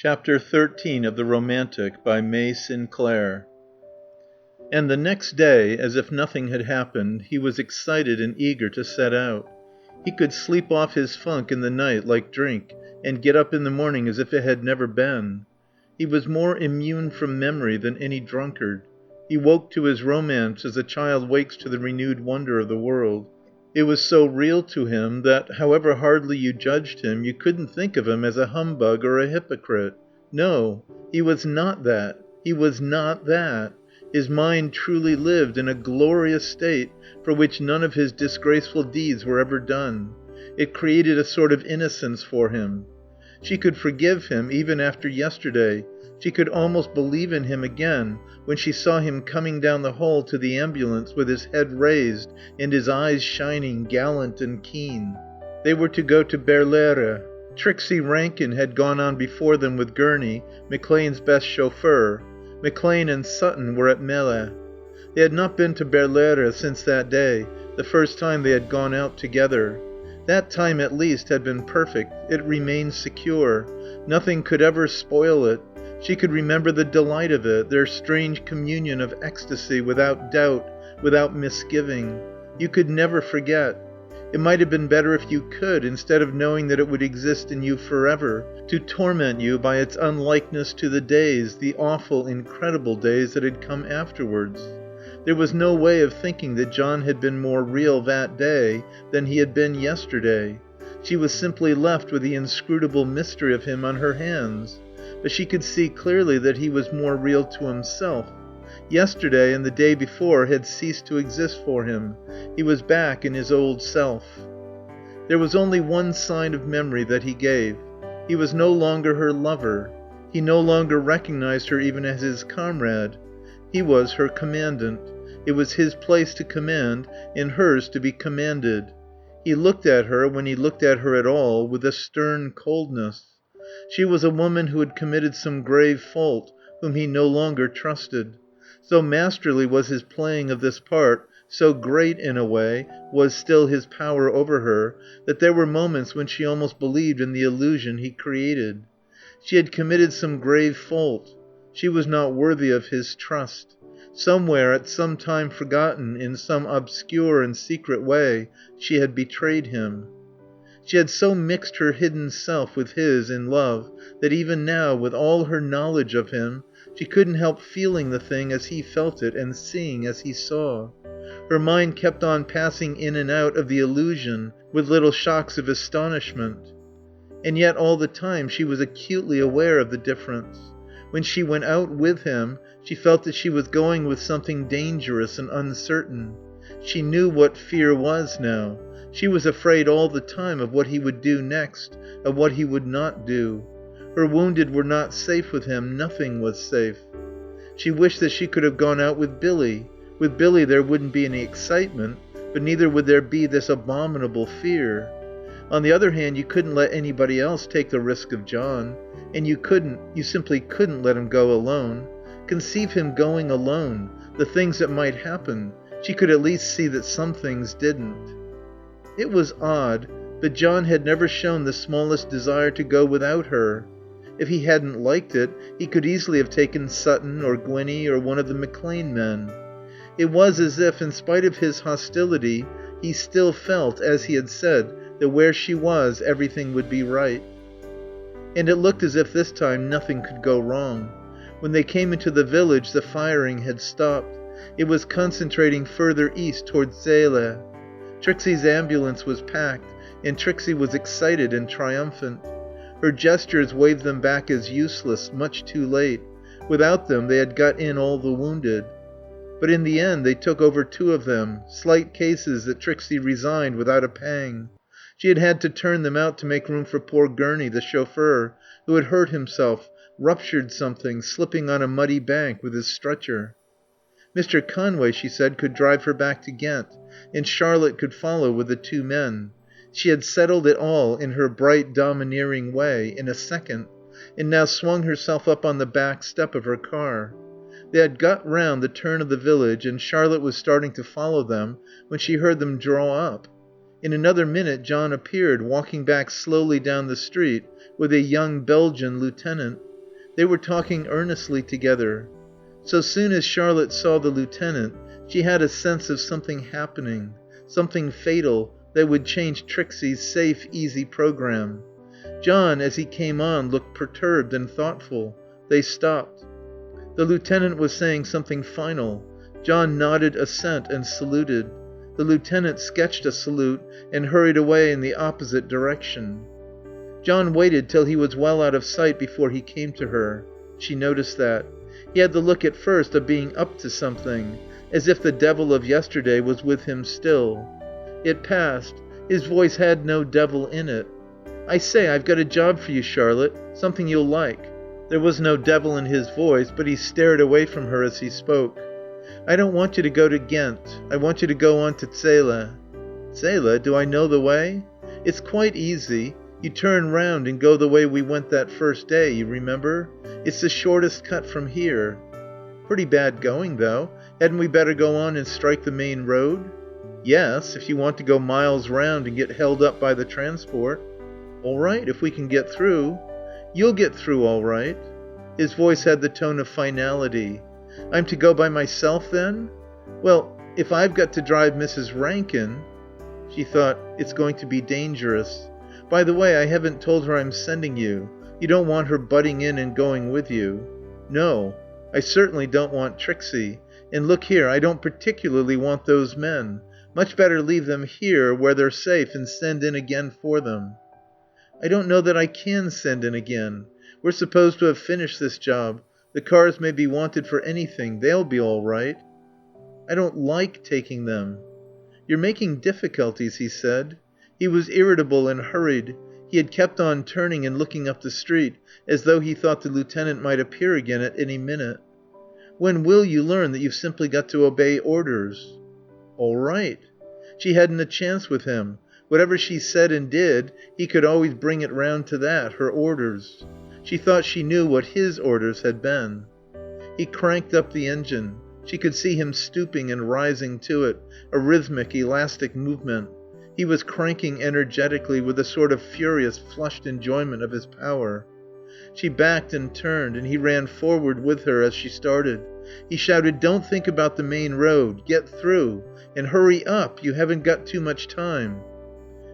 Chapter 13 of The Romantic by May Sinclair. And the next day, as if nothing had happened, he was excited and eager to set out. He could sleep off his funk in the night like drink and get up in the morning as if it had never been. He was more immune from memory than any drunkard. He woke to his romance as a child wakes to the renewed wonder of the world. It was so real to him that, however hardly you judged him, you couldn't think of him as a humbug or a hypocrite. No, he was not that. He was not that. His mind truly lived in a glorious state for which none of his disgraceful deeds were ever done. It created a sort of innocence for him. She could forgive him even after yesterday. She could almost believe in him again when she saw him coming down the hall to the ambulance with his head raised and his eyes shining, gallant and keen. They were to go to Berlaere. Trixie Rankin had gone on before them with Gurney, McClane's best chauffeur. McClane and Sutton were at Melle. They had not been to Berlaere since that day, the first time they had gone out together. That time at least had been perfect. It remained secure. Nothing could ever spoil it. She could remember the delight of it, their strange communion of ecstasy without doubt, without misgiving. You could never forget. It might have been better if you could, instead of knowing that it would exist in you forever, to torment you by its unlikeness to the days, the awful, incredible days that had come afterwards. There was no way of thinking that John had been more real that day than he had been yesterday. She was simply left with the inscrutable mystery of him on her hands. But she could see clearly that he was more real to himself. Yesterday and the day before had ceased to exist for him. He was back in his old self. There was only one sign of memory that he gave. He was no longer her lover. He no longer recognized her even as his comrade. He was her commandant. It was his place to command and hers to be commanded. He looked at her, when he looked at her at all, with a stern coldness. She was a woman who had committed some grave fault, whom he no longer trusted. So masterly was his playing of this part, so great, in a way, was still his power over her, that there were moments when she almost believed in the illusion he created. She had committed some grave fault. She was not worthy of his trust. Somewhere, at some time forgotten, in some obscure and secret way, she had betrayed him. She had so mixed her hidden self with his in love that even now, with all her knowledge of him, she couldn't help feeling the thing as he felt it and seeing as he saw. Her mind kept on passing in and out of the illusion with little shocks of astonishment. And yet all the time she was acutely aware of the difference. When she went out with him, she felt that she was going with something dangerous and uncertain. She knew what fear was now. She was afraid all the time of what he would do next, of what he would not do. Her wounded were not safe with him. Nothing was safe. She wished that she could have gone out with Billy. With Billy there wouldn't be any excitement, but neither would there be this abominable fear. On the other hand, you couldn't let anybody else take the risk of John. And you simply couldn't let him go alone. Conceive him going alone, the things that might happen. She could at least see that some things didn't. It was odd, but John had never shown the smallest desire to go without her. If he hadn't liked it, he could easily have taken Sutton or Gwinnie or one of the McClane men. It was as if, in spite of his hostility, he still felt, as he had said, that where she was, everything would be right. And it looked as if this time nothing could go wrong. When they came into the village, the firing had stopped. It was concentrating further east towards Zele. Trixie's ambulance was packed, and Trixie was excited and triumphant. Her gestures waved them back as useless, much too late. Without them they had got in all the wounded. But in the end they took over 2 of them, slight cases that Trixie resigned without a pang. She had had to turn them out to make room for poor Gurney, the chauffeur, who had hurt himself, ruptured something, slipping on a muddy bank with his stretcher. Mr. Conway, she said, could drive her back to Ghent, and Charlotte could follow with the 2 men. She had settled it all, in her bright, domineering way, in a second, and now swung herself up on the back step of her car. They had got round the turn of the village, and Charlotte was starting to follow them when she heard them draw up. In another minute John appeared, walking back slowly down the street with a young Belgian lieutenant. They were talking earnestly together. So soon as Charlotte saw the lieutenant, she had a sense of something happening, something fatal that would change Trixie's safe, easy program. John, as he came on, looked perturbed and thoughtful. They stopped. The lieutenant was saying something final. John nodded assent and saluted. The lieutenant sketched a salute and hurried away in the opposite direction. John waited till he was well out of sight before he came to her. She noticed that. He had the look at first of being up to something, as if the devil of yesterday was with him still. It passed. His voice had no devil in it. "I say, I've got a job for you, Charlotte. Something you'll like." There was no devil in his voice, but he stared away from her as he spoke. "I don't want you to go to Ghent. I want you to go on to Zele." "Zele? Do I know the way?" "It's quite easy. You turn round and go the way we went that first day, you remember? It's the shortest cut from here." "Pretty bad going, though. Hadn't we better go on and strike the main road?" "Yes, if you want to go miles round and get held up by the transport." "All right, if we can get through." "You'll get through all right." His voice had the tone of finality. "I'm to go by myself, then?" "Well, if I've got to drive Mrs. Rankin." She thought, "It's going to be dangerous. By the way, I haven't told her I'm sending you. You don't want her butting in and going with you." "No. I certainly don't want Trixie. And look here, I don't particularly want those men. Much better leave them here where they're safe and send in again for them." "I don't know that I can send in again. We're supposed to have finished this job. The cars may be wanted for anything. They'll be all right." "I don't like taking them." "You're making difficulties," he said. He was irritable and hurried. He had kept on turning and looking up the street, as though he thought the lieutenant might appear again at any minute. "When will you learn that you've simply got to obey orders?" "All right." She hadn't a chance with him. Whatever she said and did, he could always bring it round to that, her orders. She thought she knew what his orders had been. He cranked up the engine. She could see him stooping and rising to it, a rhythmic, elastic movement. He was cranking energetically with a sort of furious, flushed enjoyment of his power. She backed and turned, and he ran forward with her as she started. He shouted, "Don't think about the main road. Get through. And hurry up. You haven't got too much time."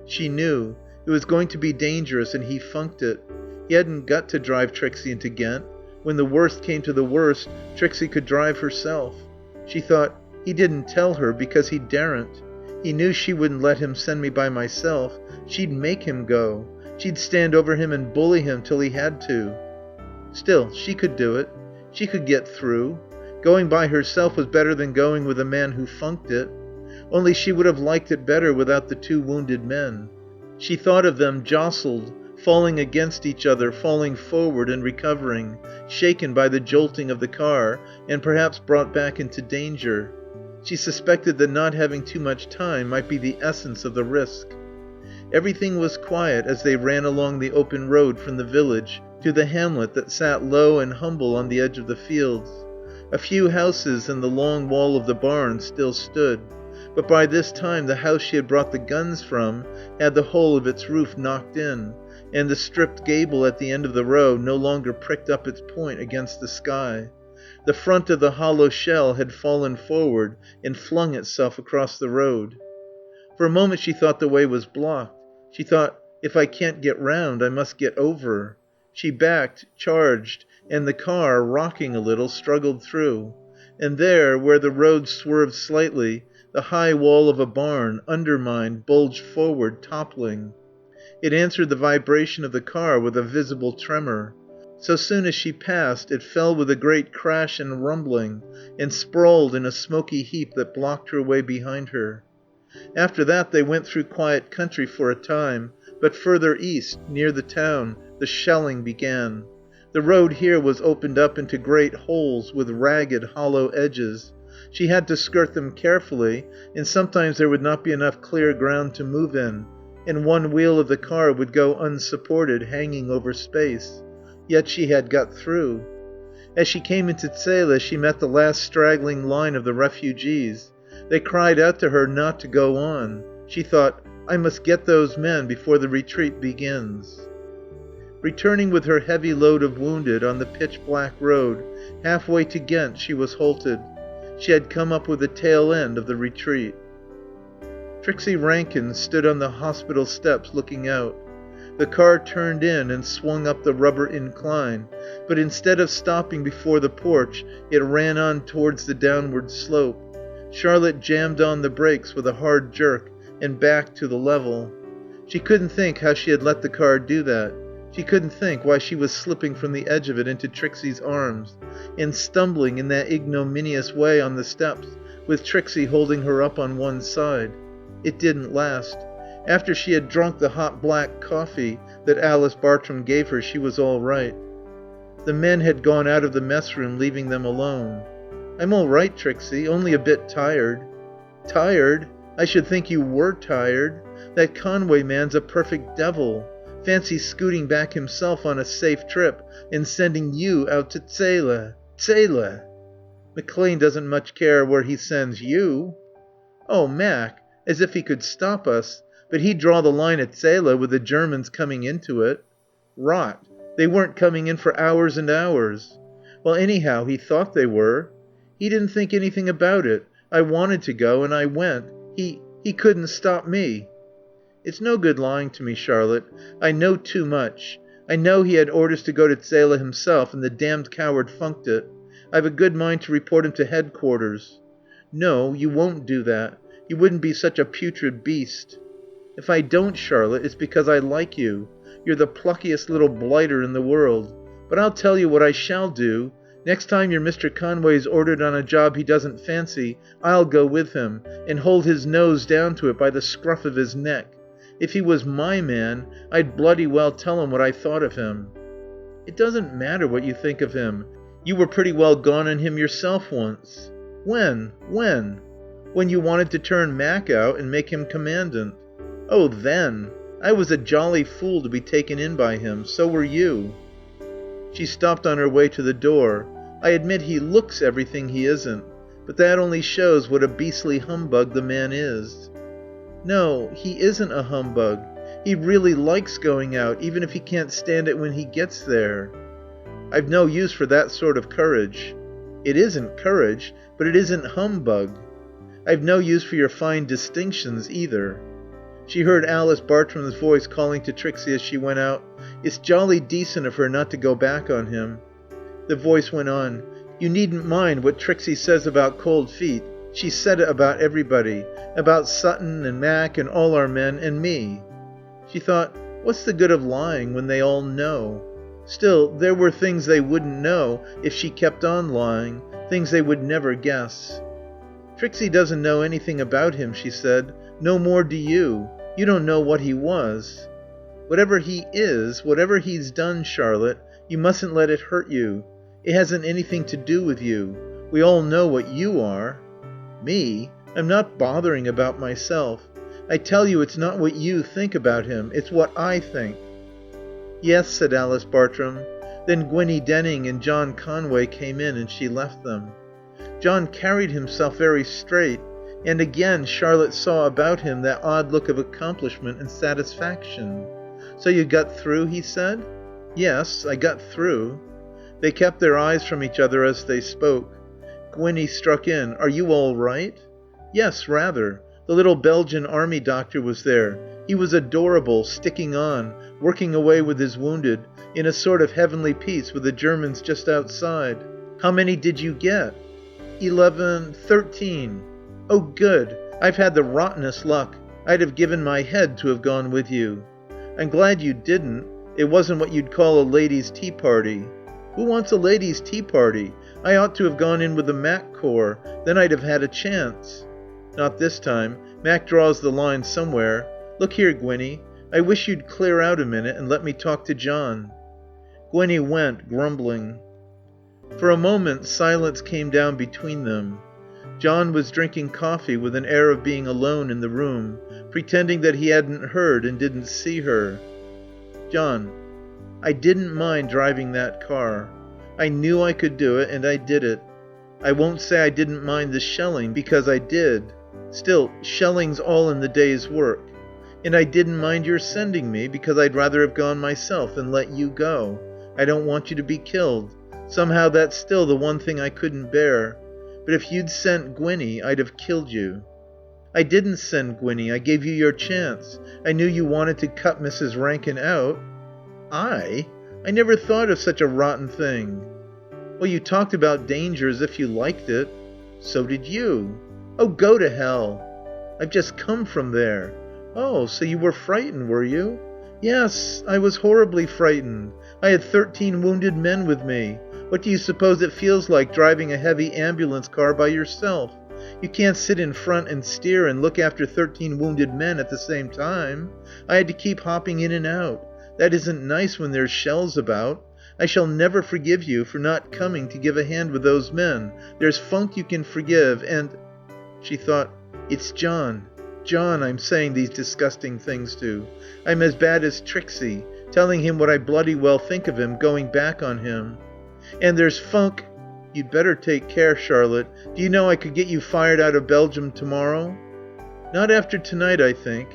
She knew. It was going to be dangerous, and he funked it. He hadn't got to drive Trixie into Ghent. When the worst came to the worst, Trixie could drive herself. She thought, he didn't tell her because he daren't. He knew she wouldn't let him send me by myself. She'd make him go. She'd stand over him and bully him till he had to. Still, she could do it. She could get through. Going by herself was better than going with a man who funked it. Only she would have liked it better without the two wounded men. She thought of them jostled, falling against each other, falling forward and recovering, shaken by the jolting of the car, and perhaps brought back into danger. She suspected that not having too much time might be the essence of the risk. Everything was quiet as they ran along the open road from the village to the hamlet that sat low and humble on the edge of the fields. A few houses and the long wall of the barn still stood, but by this time the house she had brought the guns from had the whole of its roof knocked in, and the stripped gable at the end of the row no longer pricked up its point against the sky. The front of the hollow shell had fallen forward and flung itself across the road. For a moment she thought the way was blocked. She thought, if I can't get round, I must get over. She backed, charged, and the car, rocking a little, struggled through. And there, where the road swerved slightly, the high wall of a barn, undermined, bulged forward, toppling. It answered the vibration of the car with a visible tremor. So soon as she passed, it fell with a great crash and rumbling, and sprawled in a smoky heap that blocked her way behind her. After that they went through quiet country for a time, but further east, near the town, the shelling began. The road here was opened up into great holes with ragged, hollow edges. She had to skirt them carefully, and sometimes there would not be enough clear ground to move in, and one wheel of the car would go unsupported, hanging over space. Yet she had got through. As she came into Zele, she met the last straggling line of the refugees. They cried out to her not to go on. She thought, I must get those men before the retreat begins. Returning with her heavy load of wounded on the pitch-black road, halfway to Ghent she was halted. She had come up with the tail end of the retreat. Trixie Rankin stood on the hospital steps looking out. The car turned in and swung up the rubber incline, but instead of stopping before the porch, it ran on towards the downward slope. Charlotte jammed on the brakes with a hard jerk and backed to the level. She couldn't think how she had let the car do that. She couldn't think why she was slipping from the edge of it into Trixie's arms, and stumbling in that ignominious way on the steps, with Trixie holding her up on one side. It didn't last. After she had drunk the hot black coffee that Alice Bartrum gave her, she was all right. The men had gone out of the mess room, leaving them alone. "I'm all right, Trixie. Only a bit tired." "Tired? I should think you were tired. That Conway man's a perfect devil. Fancy scooting back himself on a safe trip and sending you out to Zele. Zele! McClane doesn't much care where he sends you." "Oh, Mac, as if he could stop us. But he'd draw the line at Zele with the Germans coming into it." "Rot. They weren't coming in for hours and hours." "Well, anyhow, he thought they were." "He didn't think anything about it. I wanted to go and I went. He couldn't stop me." "It's no good lying to me, Charlotte. I know too much. I know he had orders to go to Zele himself, and the damned coward funked it. I've a good mind to report him to headquarters." "No, you won't do that. You wouldn't be such a putrid beast." "If I don't, Charlotte, it's because I like you. You're the pluckiest little blighter in the world. But I'll tell you what I shall do. Next time your Mr. Conway's ordered on a job he doesn't fancy, I'll go with him, and hold his nose down to it by the scruff of his neck. If he was my man, I'd bloody well tell him what I thought of him." "It doesn't matter what you think of him. You were pretty well gone on him yourself once." "When? When?" "When you wanted to turn Mac out and make him commandant." "Oh, then. I was a jolly fool to be taken in by him. So were you." She stopped on her way to the door. "I admit he looks everything he isn't. But that only shows what a beastly humbug the man is." "No, he isn't a humbug. He really likes going out, even if he can't stand it when he gets there." "I've no use for that sort of courage." "It isn't courage, but it isn't humbug." "I've no use for your fine distinctions either." She heard Alice Bartram's voice calling to Trixie as she went out, "It's jolly decent of her not to go back on him." The voice went on, "You needn't mind what Trixie says about cold feet. She said it about everybody. About Sutton and Mac and all our men and me." She thought, what's the good of lying when they all know? Still, there were things they wouldn't know if she kept on lying, things they would never guess. "Trixie doesn't know anything about him," she said. "No more do you. You don't know what he was." "Whatever he is, whatever he's done, Charlotte, you mustn't let it hurt you. It hasn't anything to do with you. We all know what you are." "Me? I'm not bothering about myself. I tell you it's not what you think about him. It's what I think." "Yes," said Alice Bartrum. Then Gwinnie Denning and John Conway came in and she left them. John carried himself very straight, and again Charlotte saw about him that odd look of accomplishment and satisfaction. "So you got through?" he said. "Yes, I got through." They kept their eyes from each other as they spoke. Gwinnie struck in. "Are you all right?" "Yes, rather. The little Belgian army doctor was there. He was adorable, sticking on, working away with his wounded, in a sort of heavenly peace with the Germans just outside." "How many did you get?" 13. "Oh, good. I've had the rottenest luck. I'd have given my head to have gone with you." "I'm glad you didn't. It wasn't what you'd call a ladies' tea party." "Who wants a ladies' tea party? I ought to have gone in with the Mac Corps. Then I'd have had a chance." "Not this time. Mac draws the line somewhere. Look here, Gwinnie, I wish you'd clear out a minute and let me talk to John." Gwinnie went, grumbling. For a moment silence came down between them. John was drinking coffee with an air of being alone in the room, pretending that he hadn't heard and didn't see her. "John, I didn't mind driving that car. I knew I could do it, and I did it. I won't say I didn't mind the shelling, because I did. Still, shelling's all in the day's work. And I didn't mind your sending me, because I'd rather have gone myself than let you go. I don't want you to be killed. Somehow that's still the one thing I couldn't bear. But if you'd sent Gwinnie, I'd have killed you." "I didn't send Gwinnie. I gave you your chance. I knew you wanted to cut Mrs. Rankin out." "I? I never thought of such a rotten thing." "Well, you talked about danger as if you liked it." "So did you." "Oh, go to hell." "I've just come from there." "Oh, so you were frightened, were you?" "Yes, I was horribly frightened. I had 13 wounded men with me. What do you suppose it feels like driving a heavy ambulance car by yourself? You can't sit in front and steer and look after 13 wounded men at the same time. I had to keep hopping in and out. That isn't nice when there's shells about. I shall never forgive you for not coming to give a hand with those men. There's funk you can forgive and..." She thought, "It's John. John I'm saying these disgusting things to. I'm as bad as Trixie, telling him what I bloody well think of him, going back on him. And there's funk..." "You'd better take care, Charlotte. Do you know I could get you fired out of Belgium tomorrow?" "Not after tonight, I think."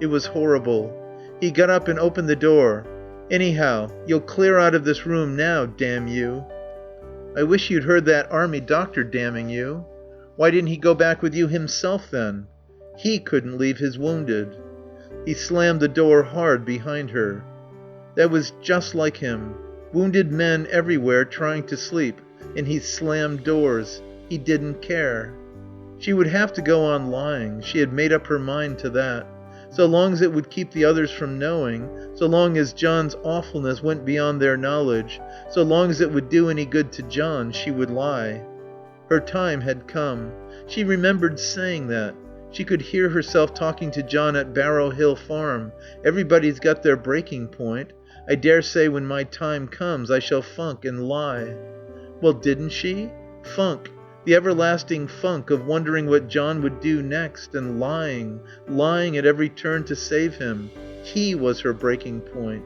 It was horrible. He got up and opened the door. "Anyhow, you'll clear out of this room now, damn you." "I wish you'd heard that army doctor damning you." "Why didn't he go back with you himself then?" "He couldn't leave his wounded." He slammed the door hard behind her. That was just like him. Wounded men everywhere trying to sleep, and he slammed doors. He didn't care. She would have to go on lying. She had made up her mind to that. So long as it would keep the others from knowing, so long as John's awfulness went beyond their knowledge, so long as it would do any good to John, she would lie. Her time had come. She remembered saying that. She could hear herself talking to John at Barrow Hill Farm. "Everybody's got their breaking point. I dare say when my time comes I shall funk and lie." Well, didn't she? Funk. The everlasting funk of wondering what John would do next, and lying at every turn to save him. He was her breaking point.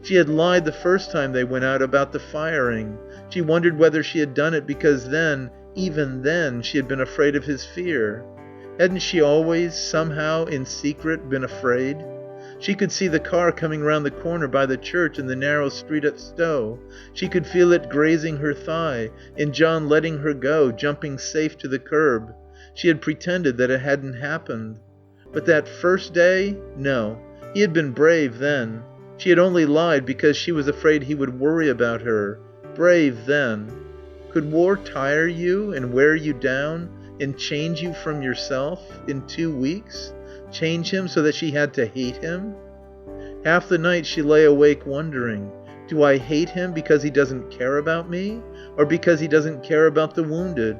She had lied the first time they went out about the firing. She wondered whether she had done it because then, even then, she had been afraid of his fear. Hadn't she always, somehow, in secret, been afraid? She could see the car coming round the corner by the church in the narrow street at Stowe. She could feel it grazing her thigh, and John letting her go, jumping safe to the curb. She had pretended that it hadn't happened. But that first day? No. He had been brave then. She had only lied because she was afraid he would worry about her. Brave then. Could war tire you and wear you down and change you from yourself in 2 weeks? Change him so that she had to hate him? Half the night she lay awake wondering, do I hate him because he doesn't care about me? Or because he doesn't care about the wounded?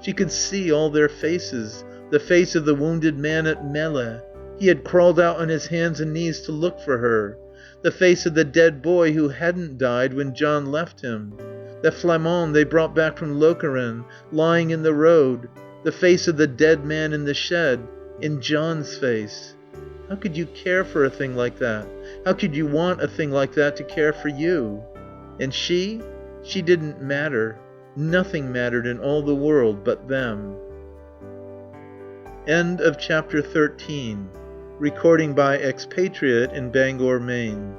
She could see all their faces. The face of the wounded man at Melle. He had crawled out on his hands and knees to look for her. The face of the dead boy who hadn't died when John left him. The Flamand they brought back from Lokeren, lying in the road. The face of the dead man in the shed. In John's face. How could you care for a thing like that? How could you want a thing like that to care for you? And she didn't matter. Nothing mattered in all the world but them. End of chapter 13. Recording by Expatriate in Bangor, Maine.